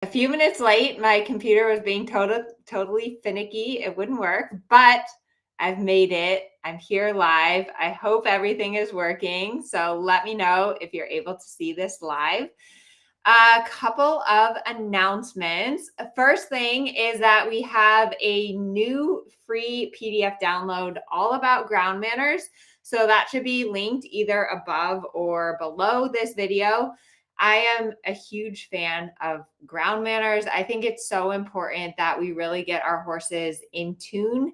A few minutes late. My computer was being totally finicky. It wouldn't work, but I've made it. I'm here live. I hope everything is working. So let me know if you're able to see this live. A couple of announcements. First thing is that we have a new free PDF download all about ground manners. So that should be linked either above or below this video. I am a huge fan of ground manners. I think it's so important that we really get our horses in tune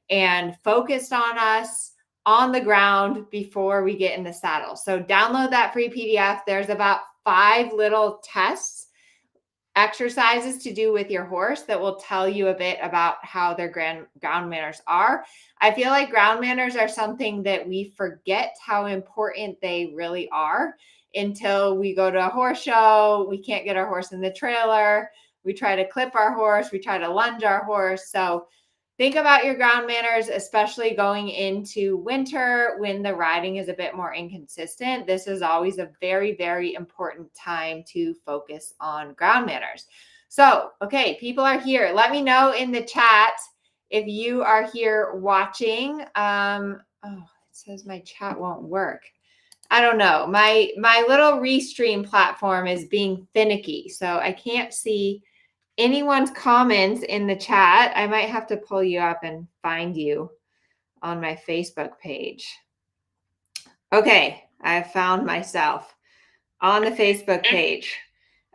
and focused on us on the ground before we get in the saddle. So download that free PDF. There's about 5 little tests, exercises to do with your horse that will tell you a bit about how their ground manners are. I feel like ground manners are something that we forget how important they really are until we go to a horse show. We can't get our horse in the trailer. We try to clip our horse. We try to lunge our horse. So think about your ground manners, especially going into winter when the riding is a bit more inconsistent. This is always a very, very important time to focus on ground manners. So, okay, people are here. Let me know in the chat if you are here watching. Oh, it says my chat won't work. I don't know. My little Restream platform is being finicky, so I can't see anyone's comments in the chat. I might have to pull you up and find you on my Facebook page. Okay, I found myself on the Facebook page.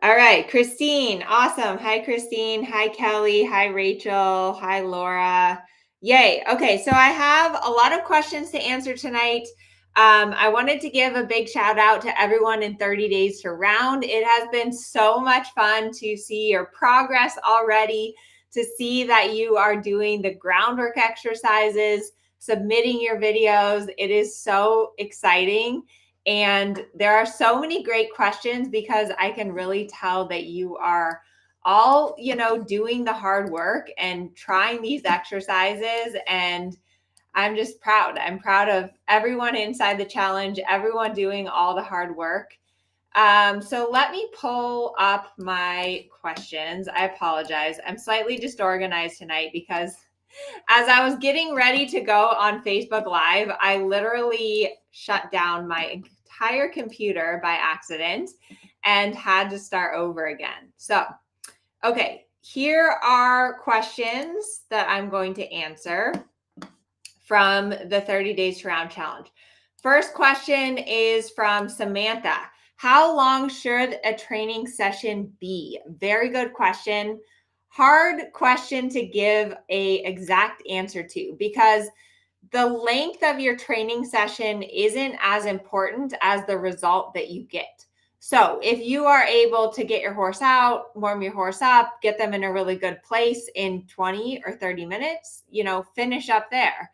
All right, Christine, awesome. Hi, Christine. Hi, Kelly. Hi, Rachel. Hi, Laura. Yay. Okay, so I have a lot of questions to answer tonight. I wanted to give a big shout out to everyone in 30 Days to Round. It has been so much fun to see your progress already, to see that you are doing the groundwork exercises, submitting your videos. It is so exciting. And there are so many great questions because I can really tell that you are all, doing the hard work and trying these exercises. And I'm just proud. I'm proud of everyone inside the challenge, everyone doing all the hard work. So let me pull up my questions. I apologize. I'm slightly disorganized tonight because as I was getting ready to go on Facebook Live, I literally shut down my entire computer by accident and had to start over again. So, okay, here are questions that I'm going to answer from the 30 Days to Round Challenge. First question is from Samantha. How long should a training session be? Very good question. Hard question to give a exact answer to because the length of your training session isn't as important as the result that you get. So if you are able to get your horse out, warm your horse up, get them in a really good place in 20 or 30 minutes, finish up there.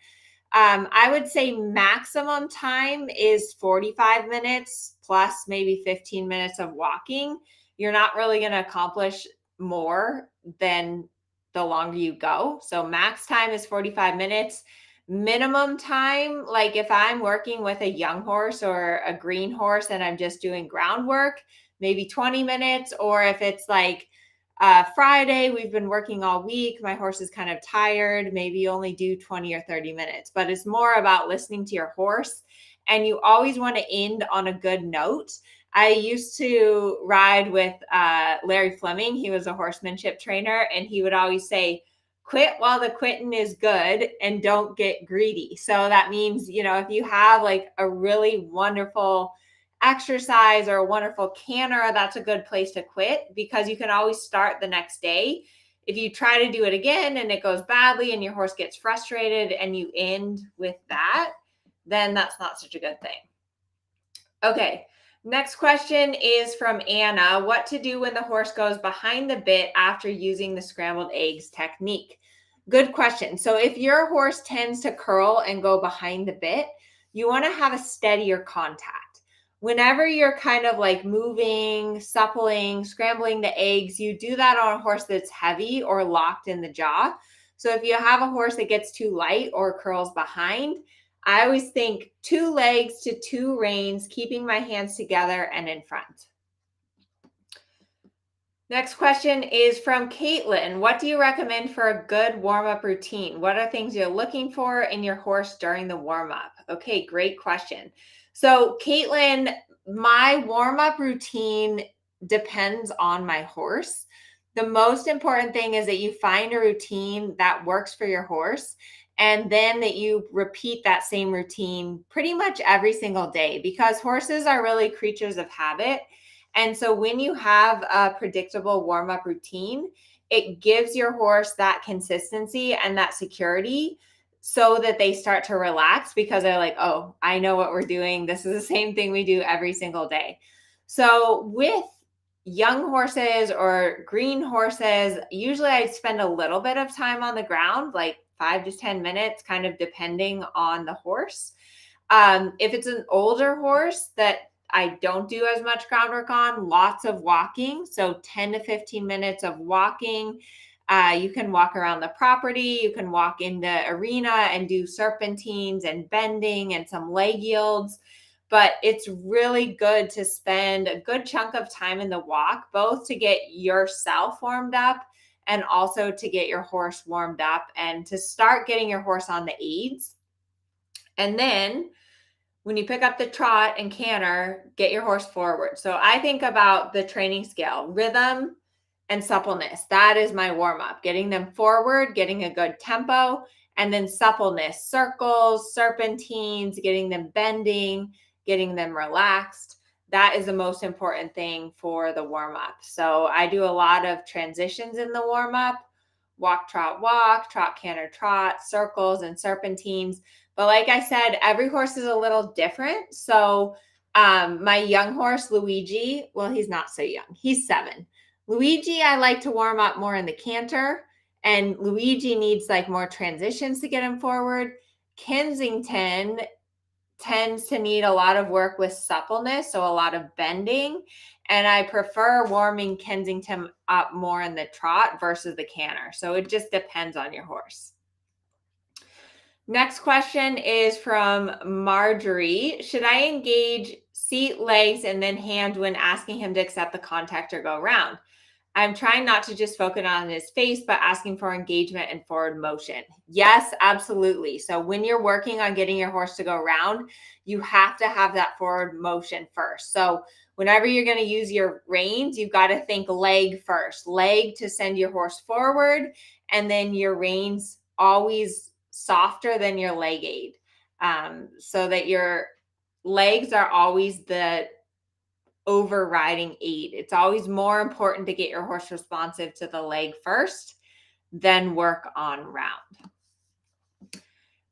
I would say maximum time is 45 minutes plus maybe 15 minutes of walking. You're not really going to accomplish more than the longer you go. So max time is 45 minutes. Minimum time, like if I'm working with a young horse or a green horse and I'm just doing groundwork, maybe 20 minutes. Or if it's like Friday, we've been working all week, my horse is kind of tired, maybe you only do 20 or 30 minutes. But it's more about listening to your horse. And you always want to end on a good note. I used to ride with Larry Fleming. He was a horsemanship trainer, and he would always say, quit while the quitting is good and don't get greedy. So that means, if you have like a really wonderful exercise or a wonderful canter, that's a good place to quit because you can always start the next day. If you try to do it again and it goes badly and your horse gets frustrated and you end with that, then that's not such a good thing. Okay. Next question is from Anna. What to do when the horse goes behind the bit after using the scrambled eggs technique? Good question. So if your horse tends to curl and go behind the bit, you want to have a steadier contact. Whenever you're kind of like moving, suppling, scrambling the eggs, you do that on a horse that's heavy or locked in the jaw. So if you have a horse that gets too light or curls behind, I always think 2 legs to 2 reins, keeping my hands together and in front. Next question is from Caitlin. What do you recommend for a good warm-up routine? What are things you're looking for in your horse during the warm-up? Okay, great question. So, Caitlin, my warm-up routine depends on my horse. The most important thing is that you find a routine that works for your horse, and then that you repeat that same routine pretty much every single day, because horses are really creatures of habit. And so when you have a predictable warm up routine, it gives your horse that consistency and that security so that they start to relax, because they're like, oh, I know what we're doing. This is the same thing we do every single day. So with young horses or green horses, usually I spend a little bit of time on the ground, like 5 to 10 minutes, kind of depending on the horse. If it's an older horse that I don't do as much groundwork on, lots of walking. So 10 to 15 minutes of walking. You can walk around the property. You can walk in the arena and do serpentines and bending and some leg yields. But it's really good to spend a good chunk of time in the walk, both to get yourself warmed up and also to get your horse warmed up and to start getting your horse on the aids. And then when you pick up the trot and canter, get your horse forward. So I think about the training scale, rhythm and suppleness. That is my warm up, getting them forward, getting a good tempo, and then suppleness, circles, serpentines, getting them bending, getting them relaxed. That is the most important thing for the warm up. So I do a lot of transitions in the warm up: walk, trot, canter, trot, circles, and serpentines. But like I said, every horse is a little different. So my young horse, Luigi, well, he's not so young. He's 7. Luigi, I like to warm up more in the canter. And Luigi needs like more transitions to get him forward. Kensington tends to need a lot of work with suppleness, so a lot of bending. And I prefer warming Kensington up more in the trot versus the canter. So it just depends on your horse. Next question is from Marjorie. Should I engage seat, legs, and then hand when asking him to accept the contact or go around? I'm trying not to just focus on his face, but asking for engagement and forward motion. Yes, absolutely. So when you're working on getting your horse to go around, you have to have that forward motion first. So whenever you're going to use your reins, you've got to think leg first, leg to send your horse forward, and then your reins always softer than your leg aid, so that your legs are always the overriding aid. It's always more important to get your horse responsive to the leg first, then work on round.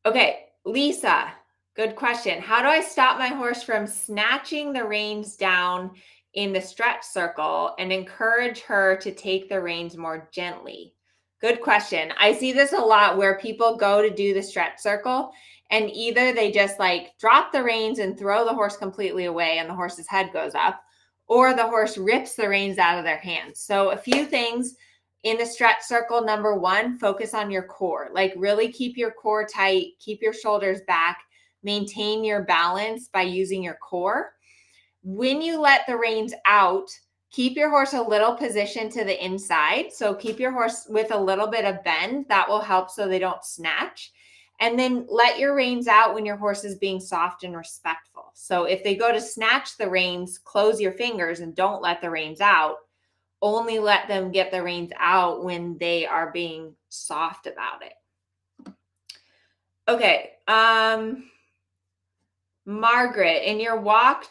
Okay, Lisa, good question. How do I stop my horse from snatching the reins down in the stretch circle and encourage her to take the reins more gently? Good question. I see this a lot where people go to do the stretch circle and either they just like drop the reins and throw the horse completely away and the horse's head goes up, or the horse rips the reins out of their hands. So a few things in the stretch circle. Number 1, focus on your core. Like really keep your core tight, keep your shoulders back, maintain your balance by using your core. When you let the reins out, keep your horse a little position to the inside. So keep your horse with a little bit of bend. That will help so they don't snatch. And then let your reins out when your horse is being soft and respectful. So if they go to snatch the reins, close your fingers and don't let the reins out. Only let them get the reins out when they are being soft about it. Okay. Margaret, in your walk,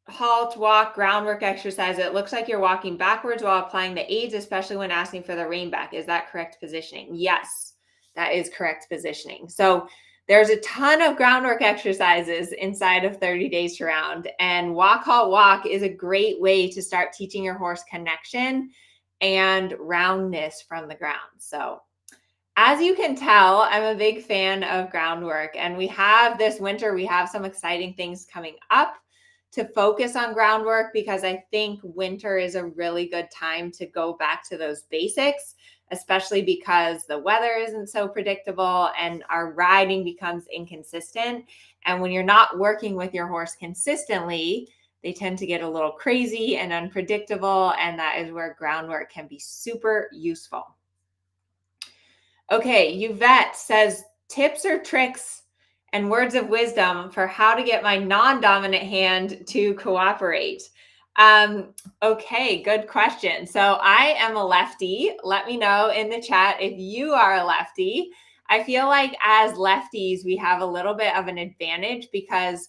halt, walk, groundwork exercise, it looks like you're walking backwards while applying the aids, especially when asking for the rein back. Is that correct positioning? Yes, that is correct positioning. So there's a ton of groundwork exercises inside of 30 Days to Round, and walk, halt, walk is a great way to start teaching your horse connection and roundness from the ground. So as you can tell, I'm a big fan of groundwork, and we have this winter, we have some exciting things coming up to focus on groundwork, because I think winter is a really good time to go back to those basics, especially because the weather isn't so predictable and our riding becomes inconsistent. And when you're not working with your horse consistently, they tend to get a little crazy and unpredictable, and that is where groundwork can be super useful. Okay, Yvette says tips or tricks and words of wisdom for how to get my non-dominant hand to cooperate. Okay, good question. So I am a lefty. Let me know in the chat if you are a lefty. I feel like as lefties, we have a little bit of an advantage because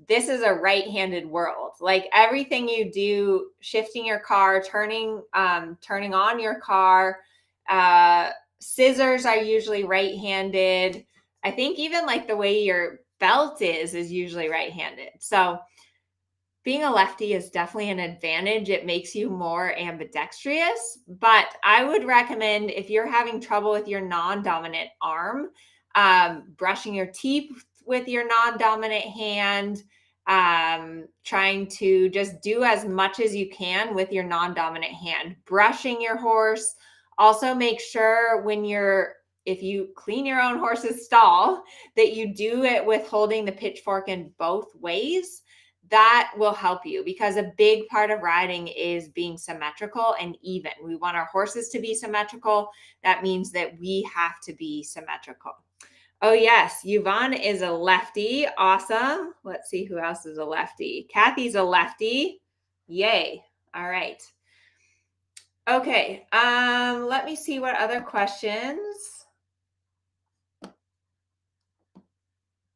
this is a right-handed world. Like everything you do, shifting your car, turning on your car, scissors are usually right-handed. I think even like the way your belt is usually right-handed. So being a lefty is definitely an advantage. It makes you more ambidextrous, but I would recommend if you're having trouble with your non-dominant arm, brushing your teeth with your non-dominant hand, trying to just do as much as you can with your non-dominant hand, brushing your horse. Also make sure if you clean your own horse's stall, that you do it with holding the pitchfork in both ways. That will help you because a big part of riding is being symmetrical and even. We want our horses to be symmetrical. That means that we have to be symmetrical. Oh, yes. Yvonne is a lefty. Awesome. Let's see who else is a lefty. Kathy's a lefty. Yay. All right. Okay. Let me see what other questions.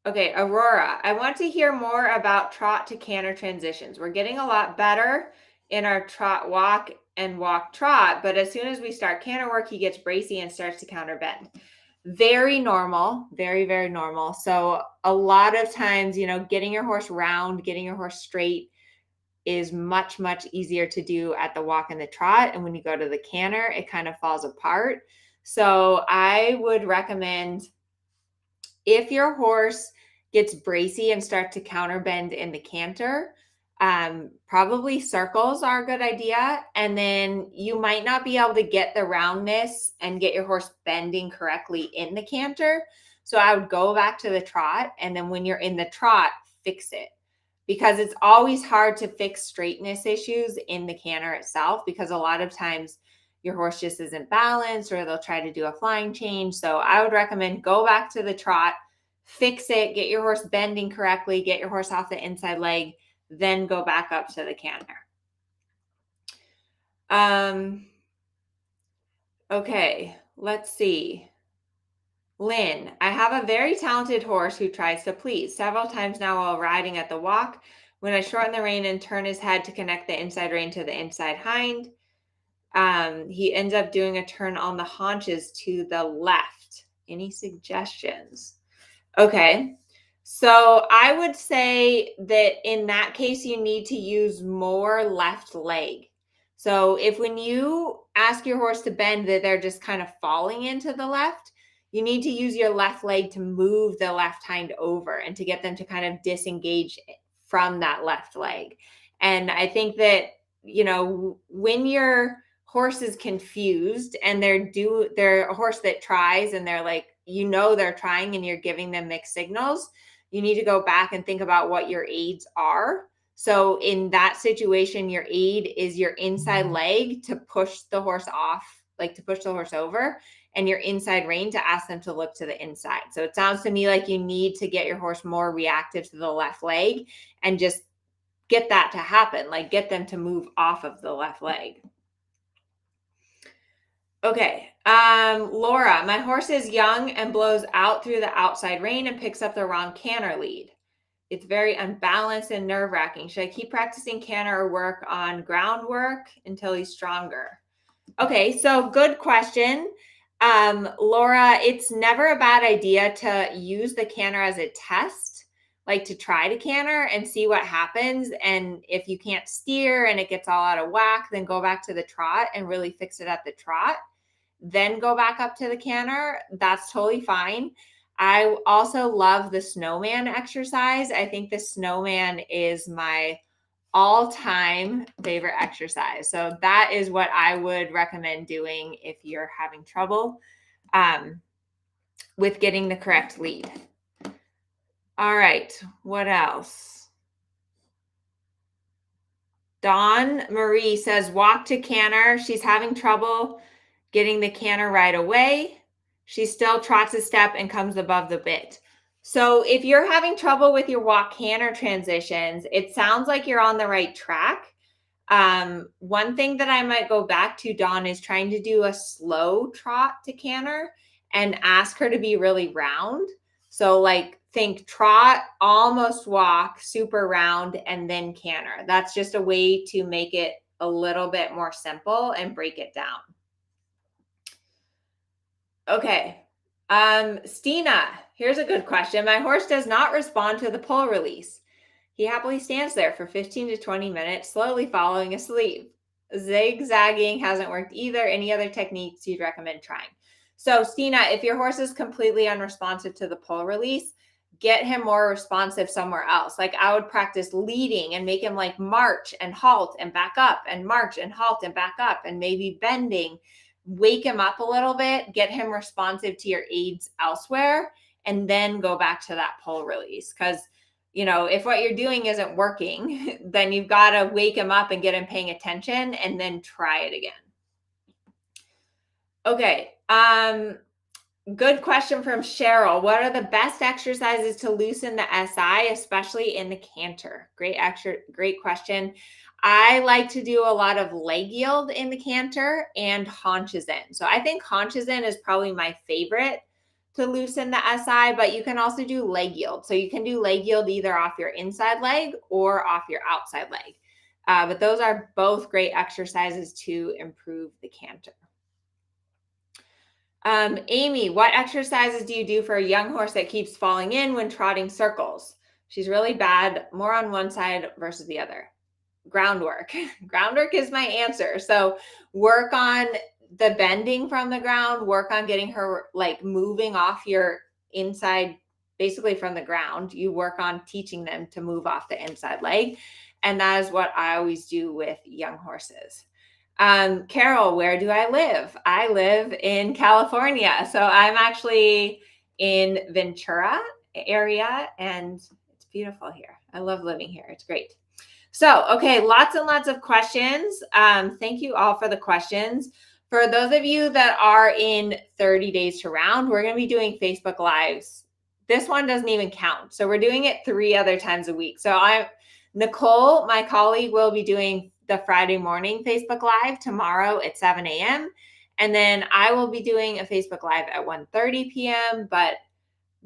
Okay, Aurora, I want to hear more about trot to canter transitions. We're getting a lot better in our trot walk and walk trot, but as soon as we start canter work, he gets bracy and starts to counter bend. Very normal, very, very normal. So a lot of times, getting your horse round, getting your horse straight is much, much easier to do at the walk and the trot. And when you go to the canter, it kind of falls apart. So I would recommend if your horse gets bracy and start to counterbend in the canter, probably circles are a good idea. And then you might not be able to get the roundness and get your horse bending correctly in the canter. So I would go back to the trot. And then when you're in the trot, fix it. Because it's always hard to fix straightness issues in the canter itself, because a lot of times your horse just isn't balanced or they'll try to do a flying change. So I would recommend go back to the trot, fix it, get your horse bending correctly, get your horse off the inside leg, then go back up to the canter. Okay, let's see. Lynn, I have a very talented horse who tries to please. Several times now while riding at the walk, when I shorten the rein and turn his head to connect the inside rein to the inside hind, he ends up doing a turn on the haunches to the left. Any suggestions? Okay. So I would say that in that case, you need to use more left leg. So if when you ask your horse to bend that they're just kind of falling into the left, you need to use your left leg to move the left hind over and to get them to kind of disengage from that left leg. And I think that, when your horse is confused and they're a horse that tries and they're like, they're trying and you're giving them mixed signals, you need to go back and think about what your aids are. So in that situation, your aid is your inside leg to push the horse off, like to push the horse over, and your inside rein to ask them to look to the inside. So it sounds to me like you need to get your horse more reactive to the left leg and just get that to happen, like get them to move off of the left leg. Okay. Laura, my horse is young and blows out through the outside rein and picks up the wrong canter lead. It's very unbalanced and nerve-wracking. Should I keep practicing canter or work on groundwork until he's stronger? Okay, so good question. Laura, it's never a bad idea to use the canter as a test, like to try to canter and see what happens. And if you can't steer and it gets all out of whack, then go back to the trot and really fix it at the trot. Then go back up to the canter. That's totally fine. I also love the snowman exercise. I think the snowman is my all-time favorite exercise. So that is what I would recommend doing if you're having trouble with getting the correct lead. All right, what else? Dawn Marie says walk to canter. She's having trouble getting the canter right away. She still trots a step and comes above the bit. So if you're having trouble with your walk canter transitions, it sounds like you're on the right track. One thing that I might go back to, Dawn, is trying to do a slow trot to canter and ask her to be really round. So like think trot, almost walk, super round, and then canter. That's just a way to make it a little bit more simple and break it down. Okay. Stina, here's a good question. My horse does not respond to the pull release. He happily stands there for 15 to 20 minutes, slowly falling asleep. Zigzagging hasn't worked either. Any other techniques you'd recommend trying? So, Stina, if your horse is completely unresponsive to the pull release, get him more responsive somewhere else. Like I would practice leading and make him like march and halt and back up and march and halt and back up and maybe bending. Wake him up a little bit, get him responsive to your aids elsewhere, and then go back to that pull release. Because if what you're doing isn't working, then you've got to wake him up and get him paying attention and then try it again. Okay. Good question from Cheryl. What are the best exercises to loosen the SI, especially in the canter? Great question. I like to do a lot of leg yield in the canter and haunches in. So I think haunches in is probably my favorite to loosen the SI, but you can also do leg yield. So you can do leg yield either off your inside leg or off your outside leg. But those are both great exercises to improve the canter. Amy, what exercises do you do for a young horse that keeps falling in when trotting circles? She's really bad, more on one side versus the other. Groundwork. Groundwork is my answer. So work on the bending from the ground, work on getting her like moving off your inside, basically from the ground. You work on teaching them to move off the inside leg. And that is what I always do with young horses. Carol, where do I live? I live in California. So I'm actually in Ventura area and it's beautiful here. I love living here. It's great. So, okay, lots and lots of questions. Thank you all for the questions. For those of you that are in 30 Days to Round, we're going to be doing Facebook Lives. This one doesn't even count. So we're doing it 3 other times a week. So Nicole, my colleague, will be doing the Friday morning Facebook Live tomorrow at 7 a.m. And then I will be doing a Facebook Live at 1:30 p.m. But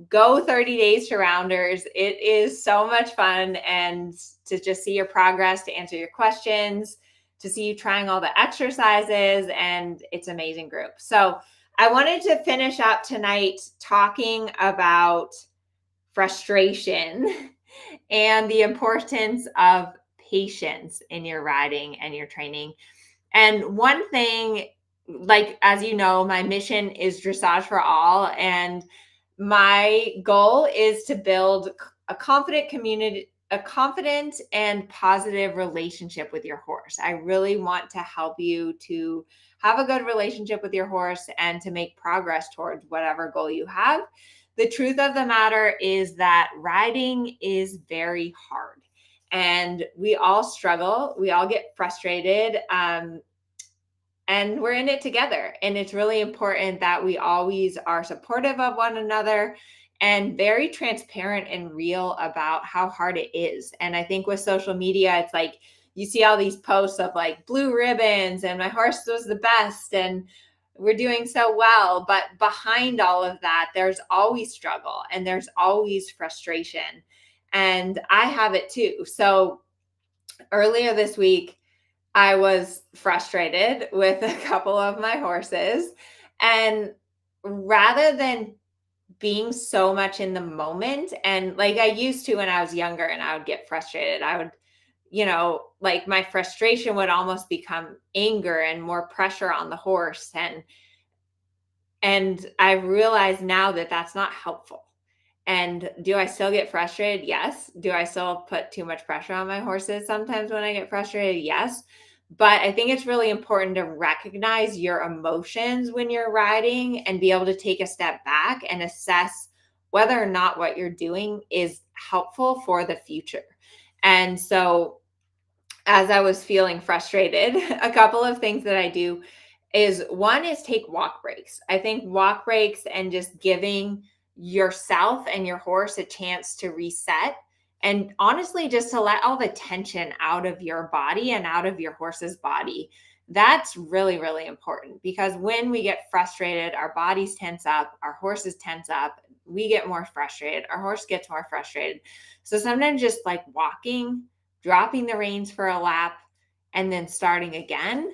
go 30 Days to Rounders. It is so much fun, and to just see your progress, to answer your questions, to see you trying all the exercises, and it's an amazing group. So I wanted to finish up tonight talking about frustration and the importance of patience in your riding and your training. And one thing, like, as you know, my mission is dressage for all. And my goal is to build a confident community, a confident and positive relationship with your horse. I really want to help you to have a good relationship with your horse and to make progress towards whatever goal you have. The truth of the matter is that riding is very hard and we all struggle. We all get frustrated. And we're in it together. And it's really important that we always are supportive of one another and very transparent and real about how hard it is. And I think with social media, it's like you see all these posts of like blue ribbons and my horse was the best and we're doing so well. But behind all of that, there's always struggle and there's always frustration. And I have it too. So earlier this week, I was frustrated with a couple of my horses. And rather than being so much in the moment, and like I used to when I was younger and I would get frustrated, I would, like my frustration would almost become anger and more pressure on the horse. And I realize now that that's not helpful. And do I still get frustrated? Yes. Do I still put too much pressure on my horses sometimes when I get frustrated? Yes. But I think it's really important to recognize your emotions when you're riding and be able to take a step back and assess whether or not what you're doing is helpful for the future. And so as I was feeling frustrated, a couple of things that I do is one is take walk breaks. I think walk breaks and just giving yourself and your horse a chance to reset, and honestly just to let all the tension out of your body and out of your horse's body. That's really, really important, because when we get frustrated, our bodies tense up, our horses tense up, we get more frustrated, our horse gets more frustrated. So sometimes just like walking, dropping the reins for a lap, and then starting again,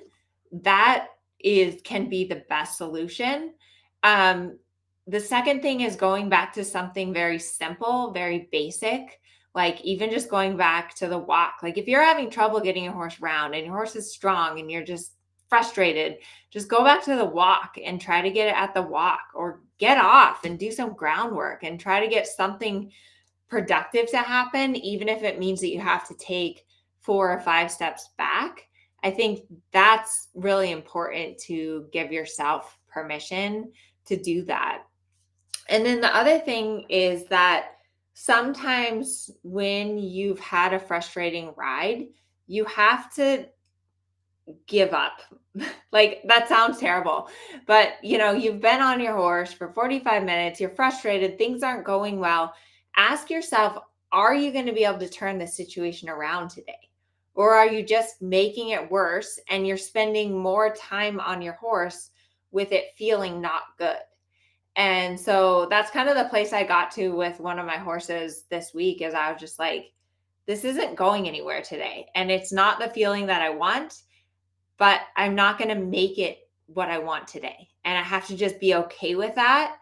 that is can be the best solution. Um, the second thing is going back to something very simple, very basic, like even just going back to the walk. Like if you're having trouble getting your horse round and your horse is strong and you're just frustrated, just go back to the walk and try to get it at the walk, or get off and do some groundwork and try to get something productive to happen, even if it means that you have to take 4 or 5 steps back. I think that's really important, to give yourself permission to do that. And then the other thing is that sometimes when you've had a frustrating ride, you have to give up. Like that sounds terrible, but you've been on your horse for 45 minutes, you're frustrated, things aren't going well. Ask yourself, are you going to be able to turn the situation around today? Or are you just making it worse and you're spending more time on your horse with it feeling not good? And so that's kind of the place I got to with one of my horses this week, is I was just like, this isn't going anywhere today. And it's not the feeling that I want, but I'm not going to make it what I want today. And I have to just be okay with that,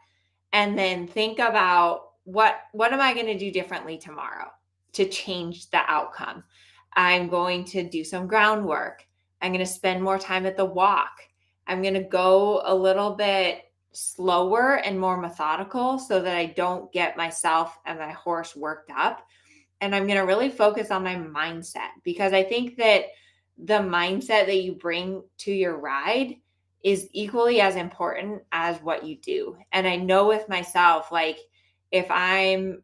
and then think about what am I going to do differently tomorrow to change the outcome. I'm going to do some groundwork. I'm going to spend more time at the walk. I'm going to go a little bit slower and more methodical so that I don't get myself and my horse worked up. And I'm going to really focus on my mindset, because I think that the mindset that you bring to your ride is equally as important as what you do. And I know with myself, like if I'm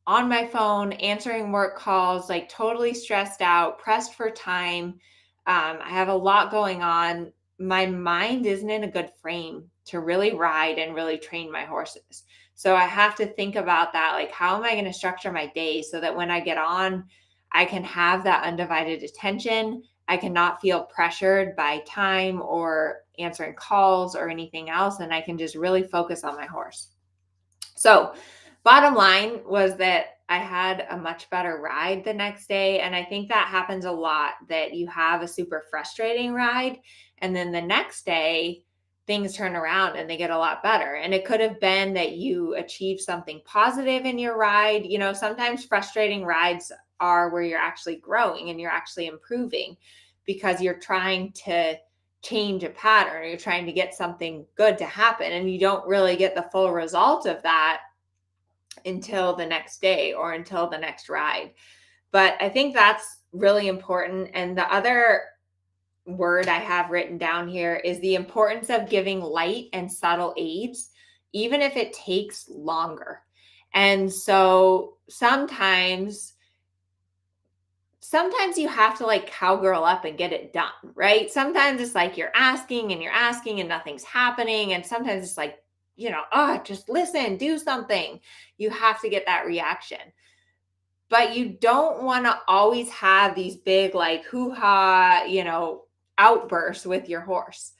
on my phone answering work calls, like totally stressed out, pressed for time, I have a lot going on, my mind isn't in a good frame to really ride and really train my horses. So I have to think about that. Like, how am I going to structure my day so that when I get on, I can have that undivided attention? I cannot feel pressured by time or answering calls or anything else. And I can just really focus on my horse. So, bottom line was that I had a much better ride the next day. And I think that happens a lot, that you have a super frustrating ride, and then the next day, things turn around and they get a lot better. And it could have been that you achieved something positive in your ride. Sometimes frustrating rides are where you're actually growing and you're actually improving, because you're trying to change a pattern, or you're trying to get something good to happen, and you don't really get the full result of that until the next day or until the next ride. But I think that's really important. And the other word I have written down here is the importance of giving light and subtle aids, even if it takes longer. And so sometimes you have to like cowgirl up and get it done, right? Sometimes it's like you're asking and nothing's happening. And sometimes it's like, oh, just listen, do something. You have to get that reaction. But you don't want to always have these big, like, hoo-ha, outbursts with your horse.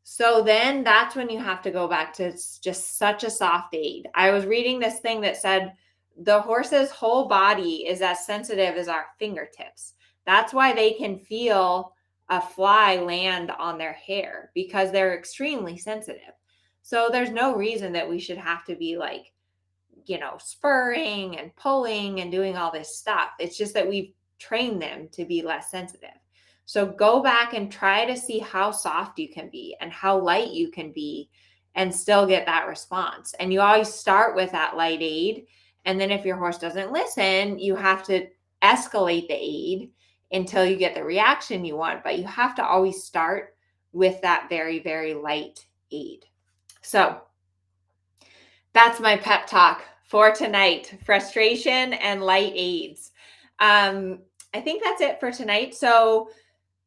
So then that's when you have to go back to just such a soft aid. I was reading this thing that said the horse's whole body is as sensitive as our fingertips. That's why they can feel a fly land on their hair, because they're extremely sensitive. So there's no reason that we should have to be like, spurring and pulling and doing all this stuff. It's just that we've trained them to be less sensitive. So go back and try to see how soft you can be and how light you can be and still get that response. And you always start with that light aid. And then if your horse doesn't listen, you have to escalate the aid until you get the reaction you want. But you have to always start with that very, very light aid. So that's my pep talk for tonight: frustration and light aids. I think that's it for tonight. So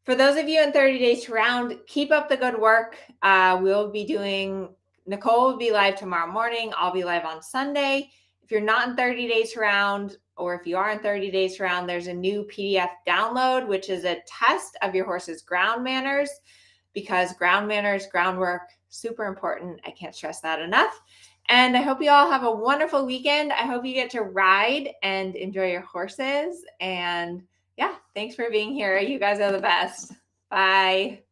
for those of you in 30 Days to Round, keep up the good work. Nicole will be live tomorrow morning. I'll be live on Sunday. If you're not in 30 Days to Round, or if you are in 30 Days to Round, there's a new PDF download, which is a test of your horse's ground manners, because ground manners, groundwork, super important. I can't stress that enough. And I hope you all have a wonderful weekend. I hope you get to ride and enjoy your horses. And yeah, thanks for being here. You guys are the best. Bye.